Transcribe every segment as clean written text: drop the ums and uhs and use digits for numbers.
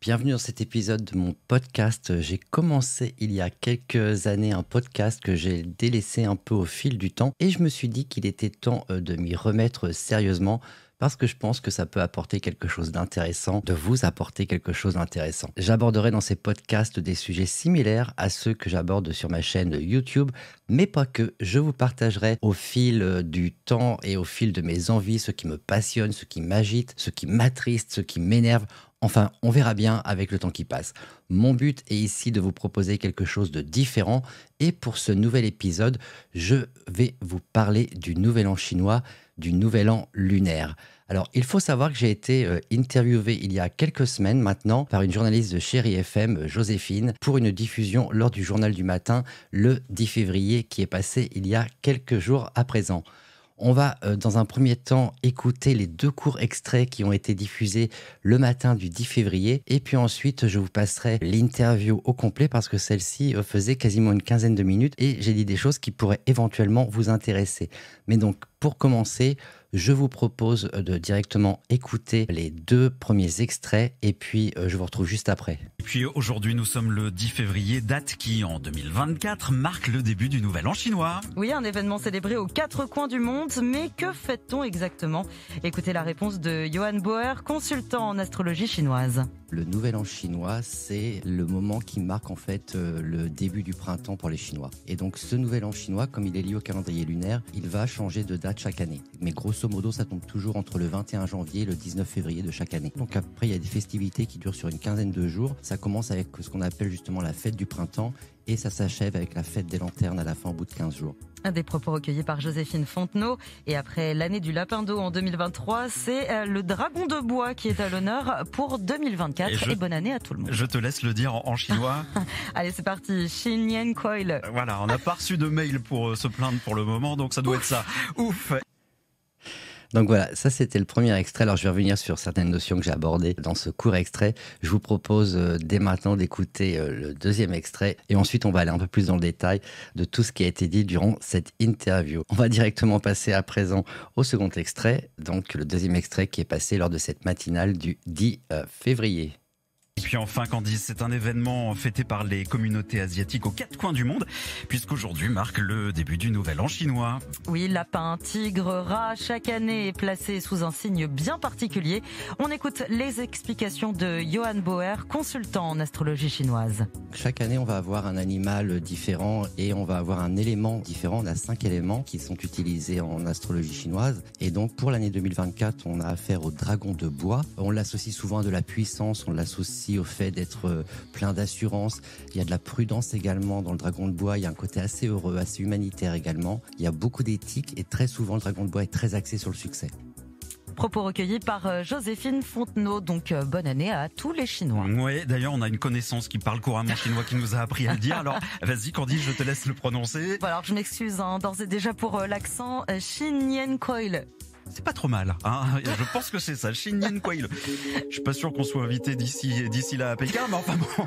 Bienvenue dans cet épisode de mon podcast. J'ai commencé il y a quelques années un podcast que j'ai délaissé un peu au fil du temps et je me suis dit qu'il était temps de m'y remettre sérieusement parce que je pense que ça peut apporter quelque chose d'intéressant, de vous apporter quelque chose d'intéressant. J'aborderai dans ces podcasts des sujets similaires à ceux que j'aborde sur ma chaîne YouTube, mais pas que. Je vous partagerai au fil du temps et au fil de mes envies, ce qui me passionne, ce qui m'agite, ce qui m'attriste, ce qui m'énerve. Enfin, on verra bien avec le temps qui passe. Mon but est ici de vous proposer quelque chose de différent et pour ce nouvel épisode, je vais vous parler du Nouvel An chinois, du Nouvel An lunaire. Alors, il faut savoir que j'ai été interviewé il y a quelques semaines maintenant par une journaliste de Chéri FM, Joséphine, pour une diffusion lors du journal du matin le 10 février qui est passé il y a quelques jours à présent. On va dans un premier temps écouter les 2 courts extraits qui ont été diffusés le matin du 10 février et puis ensuite je vous passerai l'interview au complet parce que celle-ci faisait quasiment une quinzaine de minutes et j'ai dit des choses qui pourraient éventuellement vous intéresser. Mais donc pour commencer, je vous propose de directement écouter les 2 premiers extraits et puis je vous retrouve juste après. Et puis aujourd'hui nous sommes le 10 février, date qui en 2024 marque le début du Nouvel An chinois. Oui, un événement célébré aux 4 coins du monde, mais que fête-t-on exactement? Écoutez la réponse de Johan Bauer, consultant en astrologie chinoise. Le Nouvel An chinois, c'est le moment qui marque en fait le début du printemps pour les Chinois. Et donc ce Nouvel An chinois, comme il est lié au calendrier lunaire, il va changer de date chaque année. Mais grosso modo, ça tombe toujours entre le 21 janvier et le 19 février de chaque année. Donc après, il y a des festivités qui durent sur une quinzaine de jours. Ça commence avec ce qu'on appelle justement la fête du printemps et ça s'achève avec la fête des lanternes à la fin au bout de 15 jours. Des propos recueillis par Joséphine Fontenot. Et après l'année du lapin d'eau en 2023, c'est le dragon de bois qui est à l'honneur pour 2024. Et bonne année à tout le monde. Je te laisse le dire en chinois. Allez, c'est parti. Xin Nian Koil. Voilà, on n'a pas reçu de mail pour se plaindre pour le moment, donc ça doit être ça. Ouf. Donc voilà, ça c'était le premier extrait. Alors je vais revenir sur certaines notions que j'ai abordées dans ce court extrait. Je vous propose dès maintenant d'écouter le deuxième extrait et ensuite on va aller un peu plus dans le détail de tout ce qui a été dit durant cette interview. On va directement passer à présent au second extrait, donc le deuxième extrait qui est passé lors de cette matinale du 10 février. Et puis enfin, Candice, c'est un événement fêté par les communautés asiatiques aux 4 coins du monde, puisqu'aujourd'hui marque le début du Nouvel An chinois. Oui, lapin, tigre, rat, chaque année est placé sous un signe bien particulier. On écoute les explications de Johan Bauer, consultant en astrologie chinoise. Chaque année, on va avoir un animal différent et on va avoir un élément différent. On a 5 éléments qui sont utilisés en astrologie chinoise. Et donc, pour l'année 2024, on a affaire au dragon de bois. On l'associe souvent à de la puissance, on l'associe au fait d'être plein d'assurance. Il y a de la prudence également dans le dragon de bois. Il y a un côté assez heureux, assez humanitaire également. Il y a beaucoup d'éthique et très souvent, le dragon de bois est très axé sur le succès. Propos recueillis par Joséphine Fontenot. Donc, bonne année à tous les Chinois. Oui, d'ailleurs, on a une connaissance qui parle couramment chinois qui nous a appris à le dire. Alors, vas-y, Candice, je te laisse le prononcer. Bon, alors, je m'excuse d'ores et déjà pour l'accent. Xin Nian Koil. C'est pas trop mal, hein. Je pense que c'est ça, Xin Nian Koil. Je suis pas sûr qu'on soit invité d'ici là à Pékin, mais enfin bon.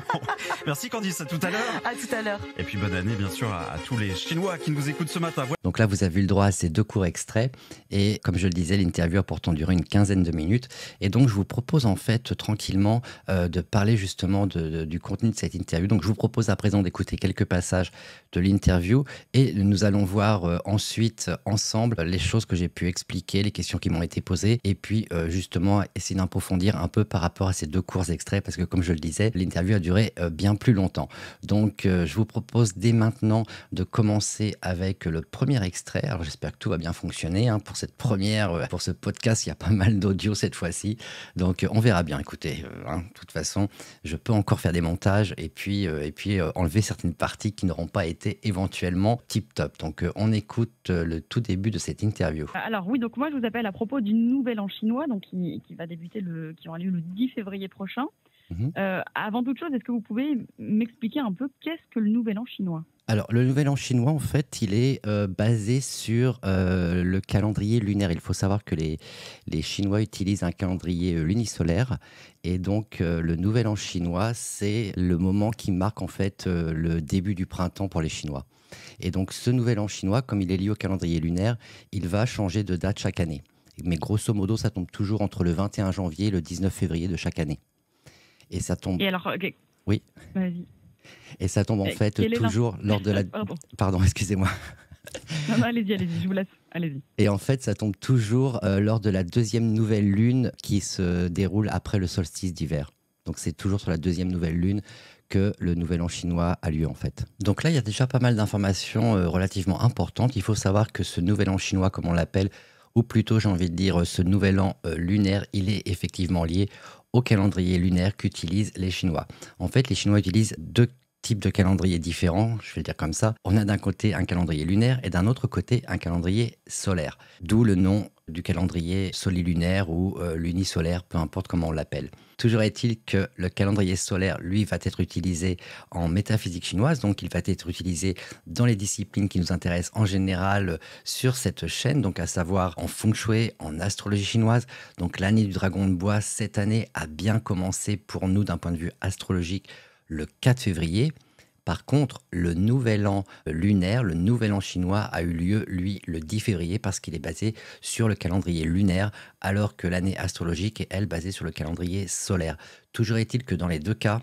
Merci Candice, à tout à l'heure. À tout à l'heure. Et puis bonne année bien sûr à tous les Chinois qui nous écoutent ce matin. Donc là, vous avez eu le droit à ces 2 courts extraits et comme je le disais, l'interview a pourtant duré une quinzaine de minutes et donc je vous propose en fait tranquillement de parler justement du contenu de cette interview. Donc je vous propose à présent d'écouter quelques passages de l'interview et nous allons voir ensuite ensemble les choses que j'ai pu expliquer, les questions qui m'ont été posées et puis justement essayer d'approfondir un peu par rapport à ces 2 courts extraits parce que comme je le disais, l'interview a duré bien plus longtemps. Donc je vous propose dès maintenant de commencer avec le premier extrait. Alors j'espère que tout va bien fonctionner hein, pour cette première, pour ce podcast, il y a pas mal d'audio cette fois-ci. Donc on verra bien, écoutez, de toute façon, je peux encore faire des montages et puis enlever certaines parties qui n'auront pas été éventuellement tip-top. Donc on écoute le tout début de cette interview. Alors oui, donc moi je vous appelle à propos du Nouvel An chinois, donc qui va débuter qui aura lieu le 10 février prochain. Avant toute chose, est-ce que vous pouvez m'expliquer un peu qu'est-ce que le Nouvel An chinois ? Alors, le Nouvel An chinois, en fait, il est basé sur le calendrier lunaire. Il faut savoir que les Chinois utilisent un calendrier lunisolaire. Et donc, le Nouvel An chinois, c'est le moment qui marque, en fait, le début du printemps pour les Chinois. Et donc, ce Nouvel An chinois, comme il est lié au calendrier lunaire, il va changer de date chaque année. Mais grosso modo, ça tombe toujours entre le 21 janvier et le 19 février de chaque année. Et ça tombe... Et alors, Oui. Vas-y. Et ça tombe en fait toujours lors de la... Pardon, excusez-moi. Non, allez-y, je vous laisse. Allez-y. Et en fait, ça tombe toujours lors de la deuxième nouvelle lune qui se déroule après le solstice d'hiver. Donc c'est toujours sur la deuxième nouvelle lune que le nouvel an chinois a lieu en fait. Donc là, il y a déjà pas mal d'informations relativement importantes. Il faut savoir que ce nouvel an chinois, comme on l'appelle, ou plutôt j'ai envie de dire ce nouvel an lunaire, il est effectivement lié au calendrier lunaire qu'utilisent les Chinois. En fait, les Chinois utilisent deux types de calendriers différents, je vais le dire comme ça. On a d'un côté un calendrier lunaire et d'un autre côté un calendrier solaire. D'où le nom du calendrier solilunaire ou lunisolaire, peu importe comment on l'appelle. Toujours est-il que le calendrier solaire, lui, va être utilisé en métaphysique chinoise, donc il va être utilisé dans les disciplines qui nous intéressent en général sur cette chaîne, donc à savoir en feng shui, en astrologie chinoise. Donc l'année du dragon de bois, cette année, a bien commencé pour nous d'un point de vue astrologique le 4 février. Par contre, le nouvel an lunaire, le nouvel an chinois a eu lieu, lui, le 10 février parce qu'il est basé sur le calendrier lunaire, alors que l'année astrologique est, elle, basée sur le calendrier solaire. Toujours est-il que dans les deux cas,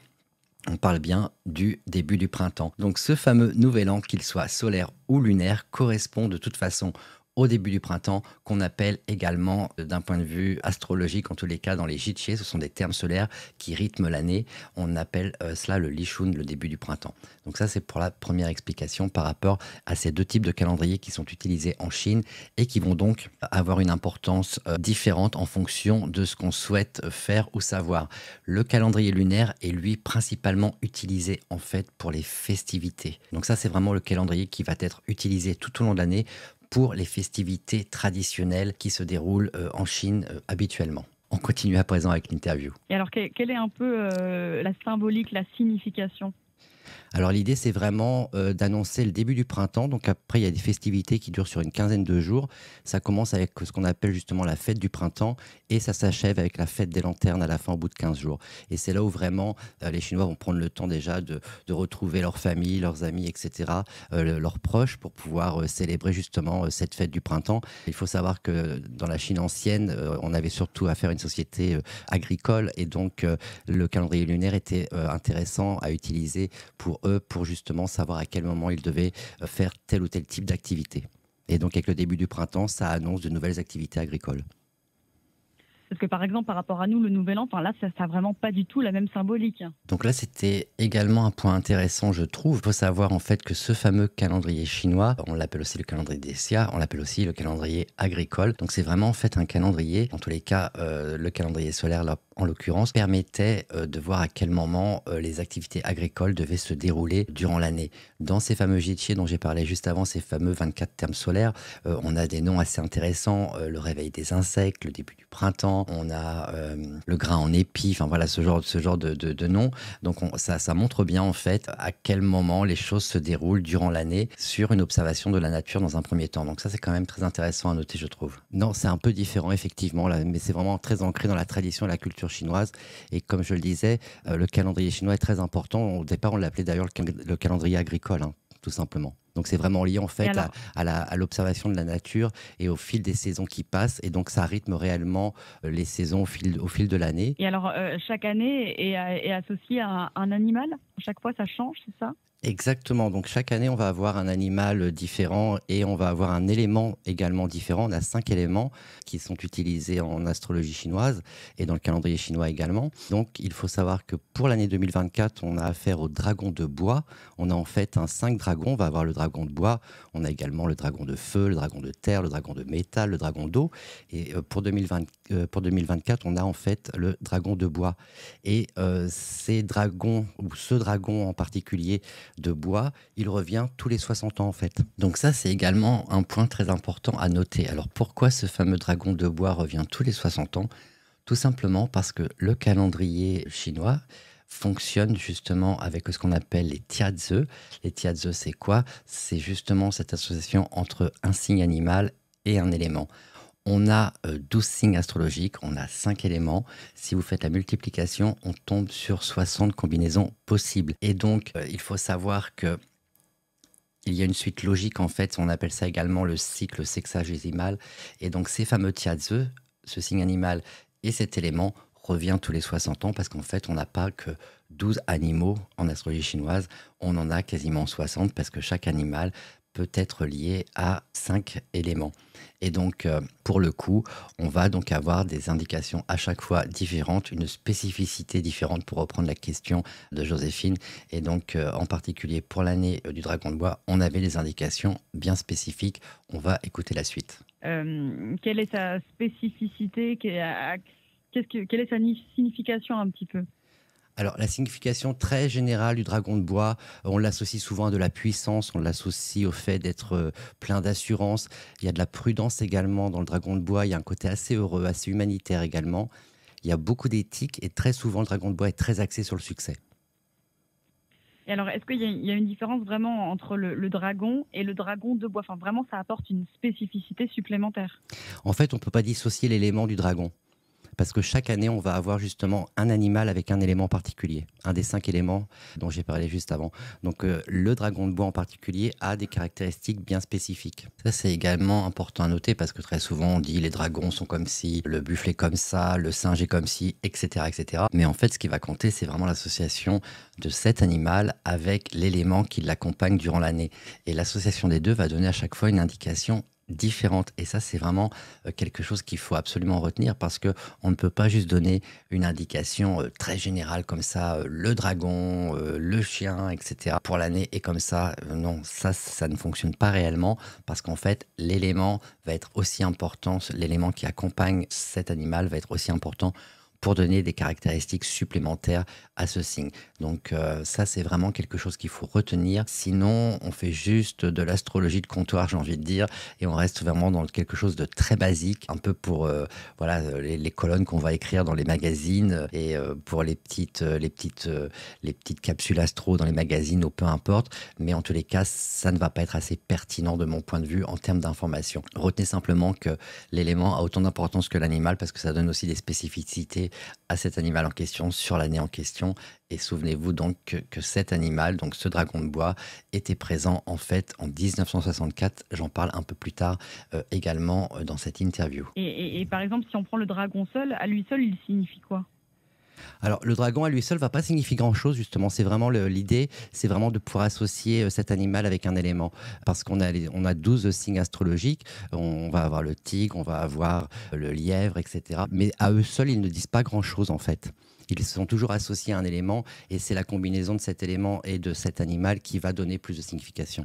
on parle bien du début du printemps. Donc ce fameux nouvel an, qu'il soit solaire ou lunaire, correspond de toute façon au début du printemps, qu'on appelle également, d'un point de vue astrologique, en tous les cas dans les Jitché, ce sont des termes solaires qui rythment l'année. On appelle cela le Lishun, le début du printemps. Donc ça, c'est pour la première explication par rapport à ces deux types de calendriers qui sont utilisés en Chine et qui vont donc avoir une importance différente en fonction de ce qu'on souhaite faire ou savoir. Le calendrier lunaire est, lui, principalement utilisé en fait pour les festivités. Donc ça, c'est vraiment le calendrier qui va être utilisé tout au long de l'année pour les festivités traditionnelles qui se déroulent en Chine habituellement. On continue à présent avec l'interview. Et alors, quelle est un peu la symbolique, la signification ? Alors l'idée, c'est vraiment d'annoncer le début du printemps. Donc après, il y a des festivités qui durent sur une quinzaine de jours. Ça commence avec ce qu'on appelle justement la fête du printemps et ça s'achève avec la fête des lanternes à la fin au bout de 15 jours. Et c'est là où vraiment les Chinois vont prendre le temps déjà de retrouver leur famille, leurs amis, etc., leurs proches pour pouvoir célébrer justement cette fête du printemps. Il faut savoir que dans la Chine ancienne, on avait surtout affaire à une société agricole et donc le calendrier lunaire était intéressant à utiliser pour eux, pour justement savoir à quel moment ils devaient faire tel ou tel type d'activité. Et donc avec le début du printemps, ça annonce de nouvelles activités agricoles. Parce que par exemple, par rapport à nous, le Nouvel An, là, ça n'a vraiment pas du tout la même symbolique. Donc là, c'était également un point intéressant, je trouve. Il faut savoir en fait que ce fameux calendrier chinois, on l'appelle aussi le calendrier des Xia, on l'appelle aussi le calendrier agricole. Donc c'est vraiment en fait un calendrier, en tous les cas, le calendrier solaire, là, en l'occurrence, permettait de voir à quel moment les activités agricoles devaient se dérouler durant l'année. Dans ces fameux Jitché dont j'ai parlé juste avant, ces fameux 24 termes solaires, on a des noms assez intéressants, le réveil des insectes, le début du printemps, on a le grain en épi, enfin voilà ce genre de noms. Donc ça montre bien en fait à quel moment les choses se déroulent durant l'année sur une observation de la nature dans un premier temps. Donc ça c'est quand même très intéressant à noter, je trouve. Non, c'est un peu différent effectivement, là, mais c'est vraiment très ancré dans la tradition et la culture chinoise. Et comme je le disais, le calendrier chinois est très important. Au départ, on l'appelait d'ailleurs le calendrier agricole, hein, tout simplement. Donc c'est vraiment lié en fait à l'observation de la nature et au fil des saisons qui passent. Et donc ça rythme réellement les saisons au fil de l'année. Et alors chaque année est associée à un animal ? Chaque fois ça change, c'est ça ? Exactement. Donc chaque année, on va avoir un animal différent et on va avoir un élément également différent. On a 5 éléments qui sont utilisés en astrologie chinoise et dans le calendrier chinois également. Donc il faut savoir que pour l'année 2024, on a affaire au dragon de bois. On a en fait 5 dragons. On va avoir le dragon de bois. On a également le dragon de feu, le dragon de terre, le dragon de métal, le dragon d'eau. Et pour 2024, on a en fait le dragon de bois. Et ces dragons, ou ce dragon en particulier, de bois, il revient tous les 60 ans en fait. Donc ça c'est également un point très important à noter. Alors pourquoi ce fameux dragon de bois revient tous les 60 ans ? Tout simplement parce que le calendrier chinois fonctionne justement avec ce qu'on appelle les tiazi. Les tiazi c'est quoi ? C'est justement cette association entre un signe animal et un élément. On a 12 signes astrologiques, on a 5 éléments. Si vous faites la multiplication, on tombe sur 60 combinaisons possibles. Et donc, il faut savoir que il y a une suite logique, en fait. On appelle ça également le cycle sexagésimal. Et donc, ces fameux tiazi, ce signe animal et cet élément, revient tous les 60 ans parce qu'en fait, on n'a pas que 12 animaux en astrologie chinoise, on en a quasiment 60 parce que chaque animal peut être lié à 5 éléments. Et donc, pour le coup, on va donc avoir des indications à chaque fois différentes, une spécificité différente pour reprendre la question de Joséphine. Et donc, en particulier pour l'année du Dragon de Bois, on avait des indications bien spécifiques. On va écouter la suite. Quelle est sa spécificité? Quelle est sa signification un petit peu? Alors, la signification très générale du dragon de bois, on l'associe souvent à de la puissance, on l'associe au fait d'être plein d'assurance. Il y a de la prudence également dans le dragon de bois, il y a un côté assez heureux, assez humanitaire également. Il y a beaucoup d'éthique et très souvent, le dragon de bois est très axé sur le succès. Et alors, est-ce qu'il y a une différence vraiment entre le dragon et le dragon de bois? Enfin, vraiment, ça apporte une spécificité supplémentaire. En fait, on ne peut pas dissocier l'élément du dragon. Parce que chaque année, on va avoir justement un animal avec un élément particulier, un des 5 éléments dont j'ai parlé juste avant. Donc le dragon de bois en particulier a des caractéristiques bien spécifiques. Ça, c'est également important à noter parce que très souvent, on dit les dragons sont comme ci, le buffle est comme ça, le singe est comme ci, etc., etc. Mais en fait, ce qui va compter, c'est vraiment l'association de cet animal avec l'élément qui l'accompagne durant l'année. Et l'association des deux va donner à chaque fois une indication différentes. Et ça, c'est vraiment quelque chose qu'il faut absolument retenir parce que on ne peut pas juste donner une indication très générale comme ça, le dragon, le chien, etc. pour l'année et comme ça. Non, ça ne fonctionne pas réellement parce qu'en fait, l'élément va être aussi important, l'élément qui accompagne cet animal va être aussi important pour donner des caractéristiques supplémentaires à ce signe. Donc ça, c'est vraiment quelque chose qu'il faut retenir. Sinon, on fait juste de l'astrologie de comptoir, j'ai envie de dire, et on reste vraiment dans quelque chose de très basique, un peu pour les colonnes qu'on va écrire dans les magazines et pour les petites capsules astro dans les magazines ou peu importe. Mais en tous les cas, ça ne va pas être assez pertinent de mon point de vue en termes d'information. Retenez simplement que l'élément a autant d'importance que l'animal parce que ça donne aussi des spécificités à cet animal en question, sur l'année en question. Et souvenez-vous donc que cet animal, donc ce dragon de bois, était présent en fait en 1964. J'en parle un peu plus tard également dans cette interview. Et par exemple, si on prend le dragon seul, à lui seul, il signifie quoi ? Alors, le dragon à lui seul va pas signifier grand-chose, justement. C'est vraiment l'idée, c'est vraiment de pouvoir associer cet animal avec un élément. Parce qu'on a 12 signes astrologiques. On va avoir le tigre, on va avoir le lièvre, etc. Mais à eux seuls, ils ne disent pas grand-chose, en fait. Ils sont toujours associés à un élément et c'est la combinaison de cet élément et de cet animal qui va donner plus de signification.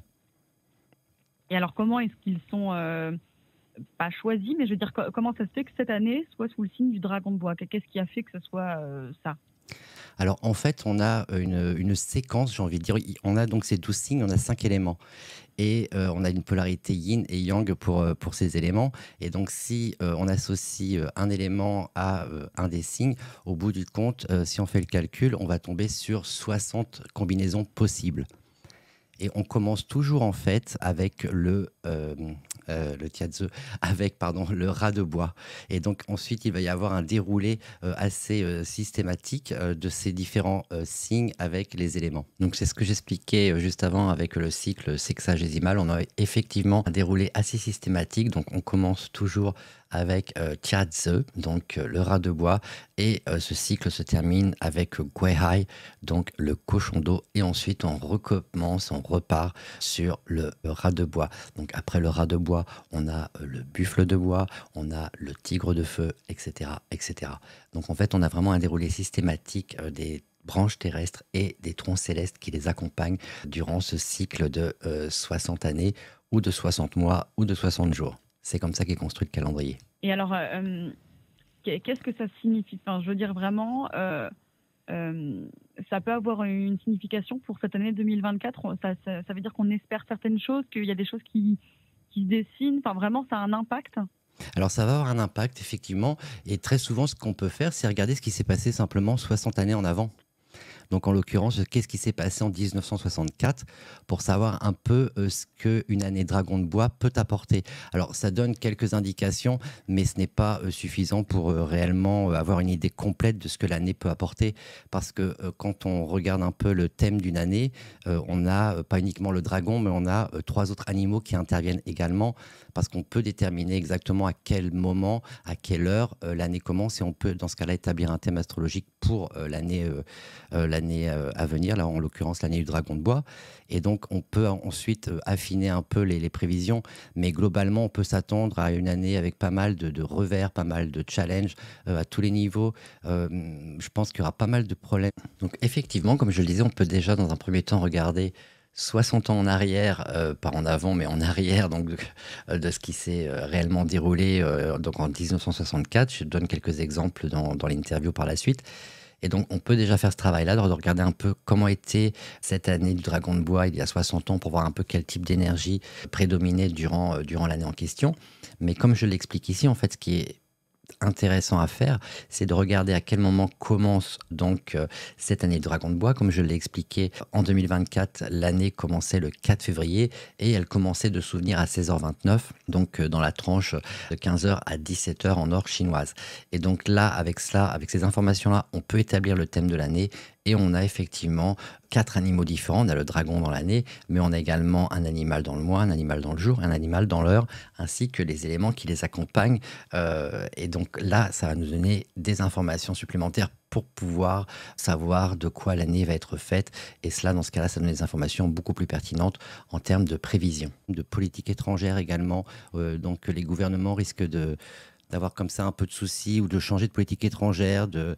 Et alors, comment est-ce qu'ils sont... pas choisi, mais je veux dire, comment ça se fait que cette année soit sous le signe du dragon de bois? Qu'est-ce qui a fait que ce soit ça? Alors en fait, on a une séquence, j'ai envie de dire. On a donc ces 12 signes, on a 5 éléments. Et on a une polarité yin et yang pour ces éléments. Et donc si on associe un élément à un des signes, au bout du compte, si on fait le calcul, on va tomber sur 60 combinaisons possibles. Et on commence toujours en fait avec le tiazi, avec le rat de bois. Et donc ensuite il va y avoir un déroulé assez systématique de ces différents signes avec les éléments. Donc c'est ce que j'expliquais juste avant avec le cycle sexagésimal. On a effectivement un déroulé assez systématique. Donc on commence toujours avec Tiazi, donc le rat de bois, et ce cycle se termine avec Guihai, donc le cochon d'eau, et ensuite on recommence, on repart sur le rat de bois. Donc après le rat de bois, on a le buffle de bois, on a le tigre de feu, etc., etc. Donc en fait, on a vraiment un déroulé systématique des branches terrestres et des troncs célestes qui les accompagnent durant ce cycle de 60 années, ou de 60 mois, ou de 60 jours. C'est comme ça qu'est construit le calendrier. Et alors, qu'est-ce que ça signifie? Enfin, je veux dire vraiment, ça peut avoir une signification pour cette année 2024. Ça veut dire qu'on espère certaines choses, qu'il y a des choses qui se dessinent. Enfin, vraiment, ça a un impact? Alors ça va avoir un impact, effectivement. Et très souvent, ce qu'on peut faire, c'est regarder ce qui s'est passé simplement 60 années en avant. Donc en l'occurrence, qu'est-ce qui s'est passé en 1964 pour savoir un peu ce qu'une année Dragon de Bois peut apporter. Alors ça donne quelques indications, mais ce n'est pas suffisant pour réellement avoir une idée complète de ce que l'année peut apporter. Parce que quand on regarde un peu le thème d'une année, on n'a pas uniquement le dragon, mais on a 3 autres animaux qui interviennent également, parce qu'on peut déterminer exactement à quel moment, à quelle heure l'année commence, et on peut dans ce cas-là établir un thème astrologique pour l'année à venir, là en l'occurrence l'année du dragon de bois. Et donc on peut ensuite affiner un peu les prévisions, mais globalement on peut s'attendre à une année avec pas mal de revers, pas mal de challenges à tous les niveaux. Je pense qu'il y aura pas mal de problèmes. Donc effectivement, comme je le disais, on peut déjà dans un premier temps regarder 60 ans en arrière, pas en avant, mais en arrière, donc de ce qui s'est réellement déroulé donc en 1964. Je donne quelques exemples dans l'interview par la suite. Et donc, on peut déjà faire ce travail-là, de regarder un peu comment était cette année du Dragon de Bois il y a 60 ans, pour voir un peu quel type d'énergie prédominait durant l'année en question. Mais comme je l'explique ici, en fait, ce qui est intéressant à faire, c'est de regarder à quel moment commence donc cette année de Dragon de Bois. Comme je l'ai expliqué, en 2024, l'année commençait le 4 février et elle commençait de souvenir à 16h29, donc dans la tranche de 15h à 17h en heure chinoise. Et donc là, avec ces informations-là, on peut établir le thème de l'année. Et on a effectivement 4 animaux différents. On a le dragon dans l'année, mais on a également un animal dans le mois, un animal dans le jour, un animal dans l'heure, ainsi que les éléments qui les accompagnent. Et donc là, ça va nous donner des informations supplémentaires pour pouvoir savoir de quoi l'année va être faite. Et cela, dans ce cas-là, ça donne des informations beaucoup plus pertinentes en termes de prévision. De politique étrangère également. Donc les gouvernements risquent d'avoir comme ça un peu de soucis ou de changer de politique étrangère, de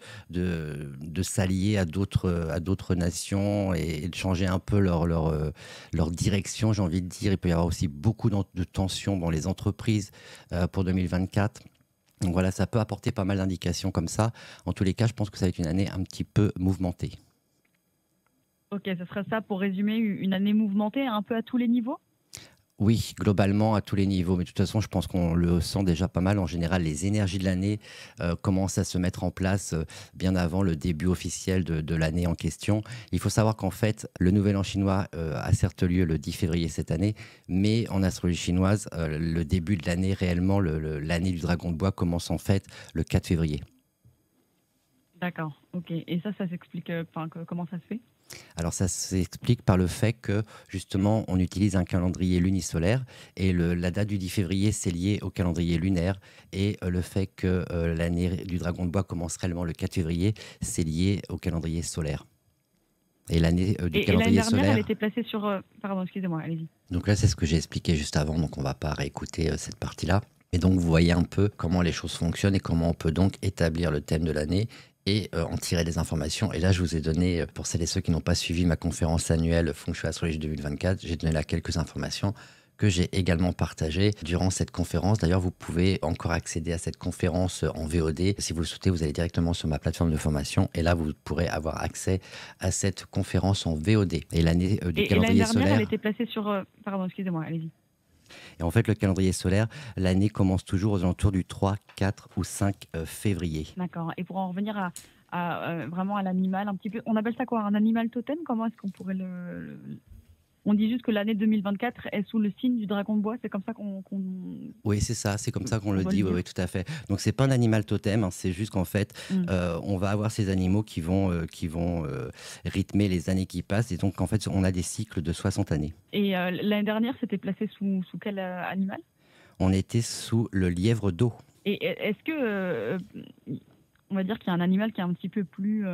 s'allier à d'autres nations et de changer un peu leur direction, j'ai envie de dire. Il peut y avoir aussi beaucoup de tensions dans les entreprises pour 2024. Donc voilà, ça peut apporter pas mal d'indications comme ça. En tous les cas, je pense que ça va être une année un petit peu mouvementée. Ok, ce serait ça pour résumer, une année mouvementée un peu à tous les niveaux? Oui, globalement à tous les niveaux, mais de toute façon, je pense qu'on le sent déjà pas mal. En général, les énergies de l'année commencent à se mettre en place bien avant le début officiel de l'année en question. Il faut savoir qu'en fait, le Nouvel An chinois a certes lieu le 10 février cette année, mais en astrologie chinoise, le début de l'année, réellement, l'année du Dragon de Bois commence en fait le 4 février. D'accord, ok. Et ça s'explique, comment ça se fait? Alors ça s'explique par le fait que justement on utilise un calendrier lunisolaire et la date du 10 février c'est lié au calendrier lunaire, et le fait que l'année du Dragon de Bois commence réellement le 4 février c'est lié au calendrier solaire. Et l'année du calendrier et l'année dernière, solaire... elle était placée sur... Pardon, excusez-moi, allez-y. Donc là c'est ce que j'ai expliqué juste avant, donc on ne va pas réécouter cette partie-là. Et donc vous voyez un peu comment les choses fonctionnent et comment on peut donc établir le thème de l'année et en tirer des informations. Et là, je vous ai donné, pour celles et ceux qui n'ont pas suivi ma conférence annuelle Feng Shui Astrologie 2024, j'ai donné là quelques informations que j'ai également partagées durant cette conférence. D'ailleurs, vous pouvez encore accéder à cette conférence en VOD. Si vous le souhaitez, vous allez directement sur ma plateforme de formation et là, vous pourrez avoir accès à cette conférence en VOD. Et l'année du calendrier solaire... Et l'année dernière, elle était placée sur... Pardon, excusez-moi, allez-y. Et en fait, le calendrier solaire, l'année commence toujours aux alentours du 3, 4 ou 5 février. D'accord. Et pour en revenir vraiment à l'animal, un petit peu, on appelle ça quoi? Un animal totem? Comment est-ce qu'on pourrait On dit juste que l'année 2024 est sous le signe du dragon de bois, c'est comme ça qu'on... Oui, c'est ça, c'est comme ça qu'on le dit, oui, tout à fait. Donc, c'est pas un animal totem, hein, c'est juste qu'en fait, on va avoir ces animaux qui vont rythmer les années qui passent. Et donc, en fait, on a des cycles de 60 années. Et l'année dernière, c'était placé sous quel animal? On était sous le lièvre d'eau. Et est-ce que, on va dire qu'il y a un animal qui est un petit peu plus...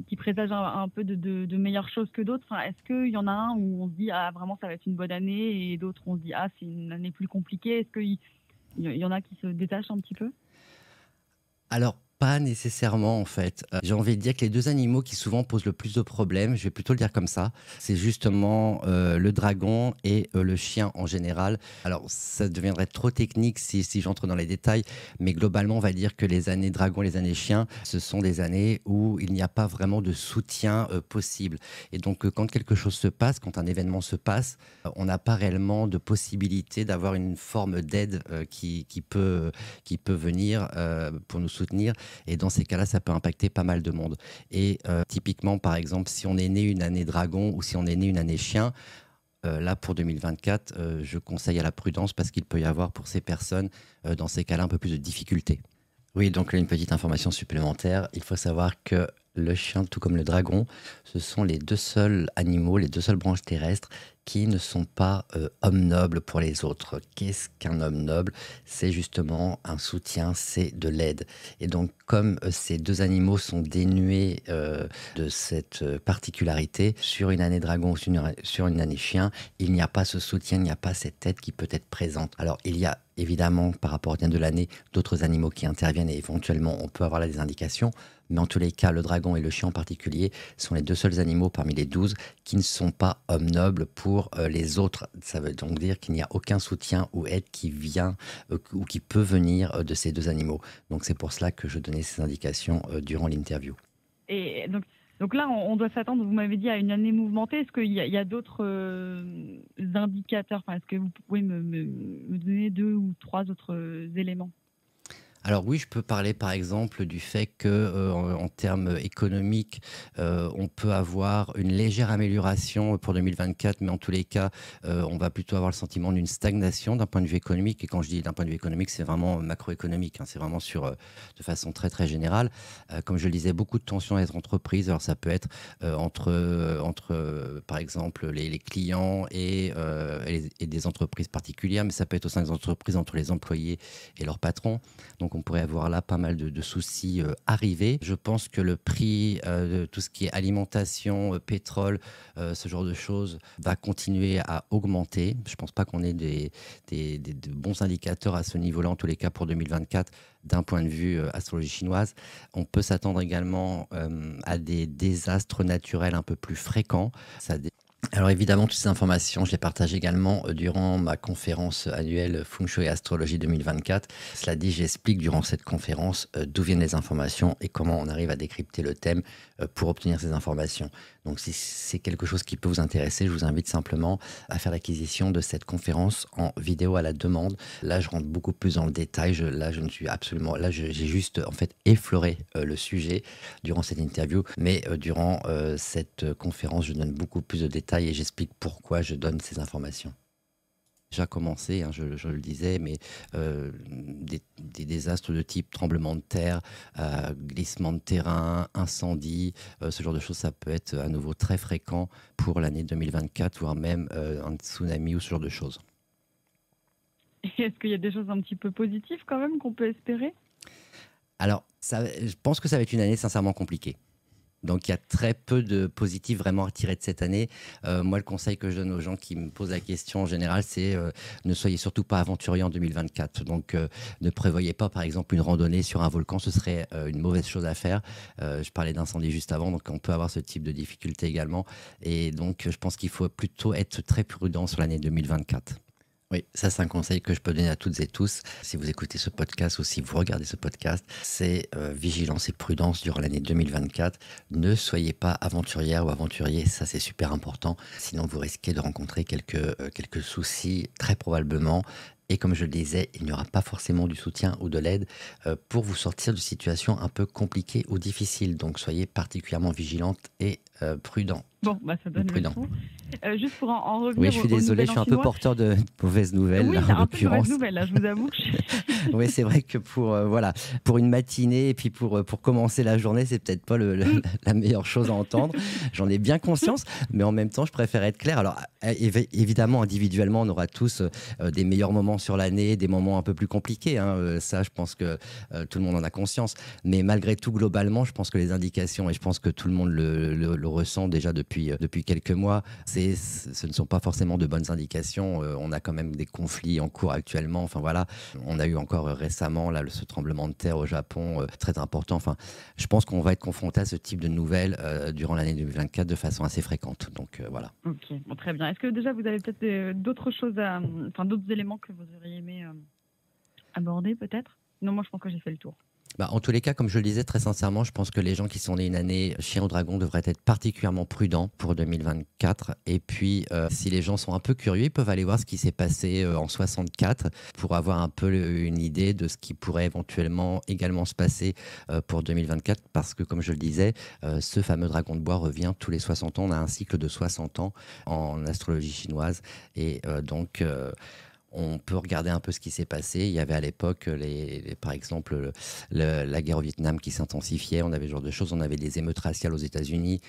qui présage un peu de meilleures choses que d'autres. Enfin, est-ce qu'il y en a un où on se dit ah vraiment ça va être une bonne année, et d'autres on se dit ah c'est une année plus compliquée? Est-ce qu'il y en a qui se détachent un petit peu? Alors, pas nécessairement en fait. J'ai envie de dire que les deux animaux qui souvent posent le plus de problèmes, je vais plutôt le dire comme ça, c'est justement le dragon et le chien en général. Alors ça deviendrait trop technique si j'entre dans les détails, mais globalement on va dire que les années dragon et les années chien, ce sont des années où il n'y a pas vraiment de soutien possible. Et donc quand quelque chose se passe, quand un événement se passe, on n'a pas réellement de possibilité d'avoir une forme d'aide qui peut venir pour nous soutenir. Et dans ces cas-là, ça peut impacter pas mal de monde. Et typiquement, par exemple, si on est né une année dragon ou si on est né une année chien, là, pour 2024, je conseille à la prudence parce qu'il peut y avoir pour ces personnes, dans ces cas-là, un peu plus de difficultés. Oui, donc là, une petite information supplémentaire. Il faut savoir que le chien, tout comme le dragon, ce sont les deux seuls animaux, les deux seules branches terrestres qui ne sont pas hommes nobles pour les autres. Qu'est-ce qu'un homme noble? C'est justement un soutien, c'est de l'aide. Et donc, comme ces deux animaux sont dénués de cette particularité, sur une année dragon ou sur une année chien, il n'y a pas ce soutien, il n'y a pas cette aide qui peut être présente. Alors, il y a évidemment, par rapport au thème de l'année, d'autres animaux qui interviennent et éventuellement, on peut avoir là des indications. Mais en tous les cas, le dragon et le chien en particulier sont les deux seuls animaux parmi les 12 qui ne sont pas hommes nobles pour les autres. Ça veut donc dire qu'il n'y a aucun soutien ou aide qui vient ou qui peut venir de ces deux animaux. Donc c'est pour cela que je donnais ces indications durant l'interview. Et donc là, on doit s'attendre, vous m'avez dit, à une année mouvementée. Est-ce qu'il y a d'autres indicateurs? Est-ce que vous pouvez me donner 2 ou 3 autres éléments? Alors oui, je peux parler par exemple du fait que en termes économiques, on peut avoir une légère amélioration pour 2024, mais en tous les cas, on va plutôt avoir le sentiment d'une stagnation d'un point de vue économique. Et quand je dis d'un point de vue économique, c'est vraiment macroéconomique, hein, c'est vraiment de façon très très générale. Comme je le disais, beaucoup de tensions entre entreprises. Alors ça peut être entre par exemple les clients et des entreprises particulières, mais ça peut être au sein des entreprises entre les employés et leurs patrons. Donc on pourrait avoir là pas mal de soucis arriver. Je pense que le prix de tout ce qui est alimentation, pétrole, ce genre de choses va continuer à augmenter. Je ne pense pas qu'on ait de bons indicateurs à ce niveau-là, en tous les cas pour 2024, d'un point de vue astrologie chinoise. On peut s'attendre également à des désastres naturels un peu plus fréquents. Alors évidemment, toutes ces informations, je les partage également durant ma conférence annuelle Feng Shui et Astrologie 2024. Cela dit, j'explique durant cette conférence d'où viennent les informations et comment on arrive à décrypter le thème pour obtenir ces informations. Donc si c'est quelque chose qui peut vous intéresser, je vous invite simplement à faire l'acquisition de cette conférence en vidéo à la demande. Là, je rentre beaucoup plus dans le détail. J'ai juste en fait effleuré le sujet durant cette interview, mais durant cette conférence, je donne beaucoup plus de détails et j'explique pourquoi je donne ces informations. Déjà commencé, hein, je le disais, mais des désastres de type tremblement de terre, glissement de terrain, incendie, ce genre de choses, ça peut être à nouveau très fréquent pour l'année 2024, voire même un tsunami ou ce genre de choses. Est-ce qu'il y a des choses un petit peu positives quand même qu'on peut espérer? Alors, je pense que ça va être une année sincèrement compliquée. Donc il y a très peu de positifs vraiment à retirer de cette année. Moi, le conseil que je donne aux gens qui me posent la question en général, c'est ne soyez surtout pas aventuriers en 2024. Donc ne prévoyez pas par exemple une randonnée sur un volcan, ce serait une mauvaise chose à faire. Je parlais d'incendie juste avant, donc on peut avoir ce type de difficulté également. Et donc je pense qu'il faut plutôt être très prudent sur l'année 2024. Oui, ça c'est un conseil que je peux donner à toutes et tous. Si vous écoutez ce podcast ou si vous regardez ce podcast, c'est vigilance et prudence durant l'année 2024. Ne soyez pas aventurière ou aventurier, ça c'est super important. Sinon vous risquez de rencontrer quelques soucis très probablement. Et comme je le disais, il n'y aura pas forcément du soutien ou de l'aide pour vous sortir de situations un peu compliquées ou difficiles. Donc soyez particulièrement vigilante et prudent. Bon, ça donne le ton. Juste pour en revenir. Oui, je suis désolé, je suis un peu porteur de mauvaises nouvelles. Oui, là, c'est en un peu de mauvaises l'occurrence. nouvelles, là, je vous avoue. Oui, c'est vrai que pour une matinée et puis pour commencer la journée, c'est peut-être pas la meilleure chose à entendre. J'en ai bien conscience, mais en même temps, je préfère être clair. Alors, évidemment, individuellement, on aura tous des meilleurs moments sur l'année, des moments un peu plus compliqués. Hein. Ça, je pense que tout le monde en a conscience. Mais malgré tout, globalement, je pense que les indications, et je pense que tout le monde le ressent déjà depuis quelques mois, ce ne sont pas forcément de bonnes indications. On a quand même des conflits en cours actuellement. Enfin voilà, on a eu encore récemment là, ce tremblement de terre au Japon très important. Enfin, je pense qu'on va être confronté à ce type de nouvelles durant l'année 2024 de façon assez fréquente. Donc voilà. Ok, bon, très bien. Est-ce que déjà vous avez peut-être d'autres choses, d'autres éléments que vous auriez aimé aborder peut-être? Non, moi je pense que j'ai fait le tour. En tous les cas, comme je le disais très sincèrement, je pense que les gens qui sont nés une année Chien au Dragon devraient être particulièrement prudents pour 2024. Et puis, si les gens sont un peu curieux, ils peuvent aller voir ce qui s'est passé en 64 pour avoir un peu une idée de ce qui pourrait éventuellement également se passer pour 2024. Parce que, comme je le disais, ce fameux dragon de bois revient tous les 60 ans. On a un cycle de 60 ans en astrologie chinoise. Et donc... on peut regarder un peu ce qui s'est passé. Il y avait à l'époque, par exemple, la guerre au Vietnam qui s'intensifiait. On avait ce genre de choses. On avait des émeutes raciales aux États-Unis.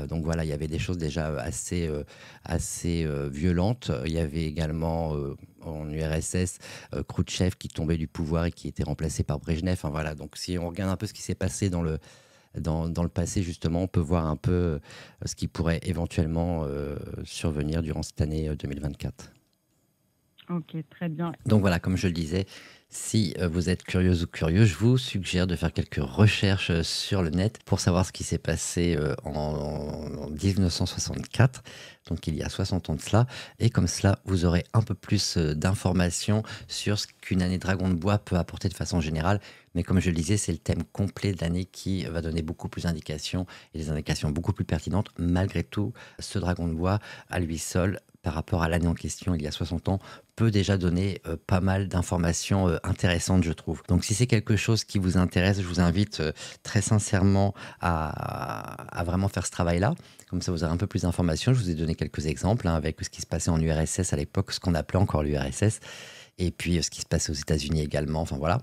Donc voilà, il y avait des choses déjà assez violentes. Il y avait également en URSS Khrouchtchev qui tombait du pouvoir et qui était remplacé par Brejnev. Enfin, voilà. Donc si on regarde un peu ce qui s'est passé dans le passé, justement, on peut voir un peu ce qui pourrait éventuellement survenir durant cette année 2024. Ok, très bien. Donc voilà, comme je le disais, si vous êtes curieuse ou curieux, je vous suggère de faire quelques recherches sur le net pour savoir ce qui s'est passé en 1964, donc il y a 60 ans de cela. Et comme cela, vous aurez un peu plus d'informations sur ce qu'une année Dragon de Bois peut apporter de façon générale. Mais comme je le disais, c'est le thème complet de l'année qui va donner beaucoup plus d'indications et des indications beaucoup plus pertinentes. Malgré tout, ce Dragon de Bois, à lui seul, par rapport à l'année en question, il y a 60 ans, peut déjà donner pas mal d'informations intéressantes, je trouve. Donc si c'est quelque chose qui vous intéresse, je vous invite très sincèrement à vraiment faire ce travail-là. Comme ça, vous aurez un peu plus d'informations. Je vous ai donné quelques exemples avec ce qui se passait en URSS à l'époque, ce qu'on appelait encore l'URSS, et puis ce qui se passait aux États-Unis également. Enfin voilà.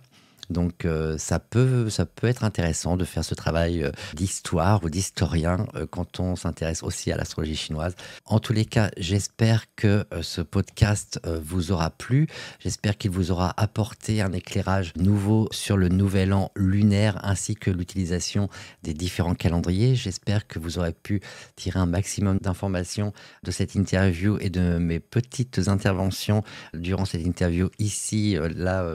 Donc ça peut être intéressant de faire ce travail d'histoire ou d'historien quand on s'intéresse aussi à l'astrologie chinoise. En tous les cas, j'espère que ce podcast vous aura plu. J'espère qu'il vous aura apporté un éclairage nouveau sur le nouvel an lunaire ainsi que l'utilisation des différents calendriers. J'espère que vous aurez pu tirer un maximum d'informations de cette interview et de mes petites interventions durant cette interview ici,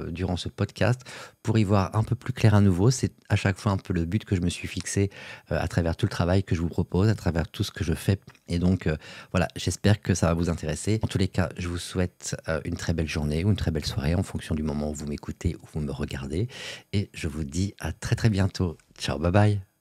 durant ce podcast, pour y voir un peu plus clair à nouveau. C'est à chaque fois un peu le but que je me suis fixé à travers tout le travail que je vous propose, à travers tout ce que je fais. Et donc, voilà, j'espère que ça va vous intéresser. En tous les cas, je vous souhaite une très belle journée ou une très belle soirée en fonction du moment où vous m'écoutez ou vous me regardez. Et je vous dis à très très bientôt. Ciao, bye bye.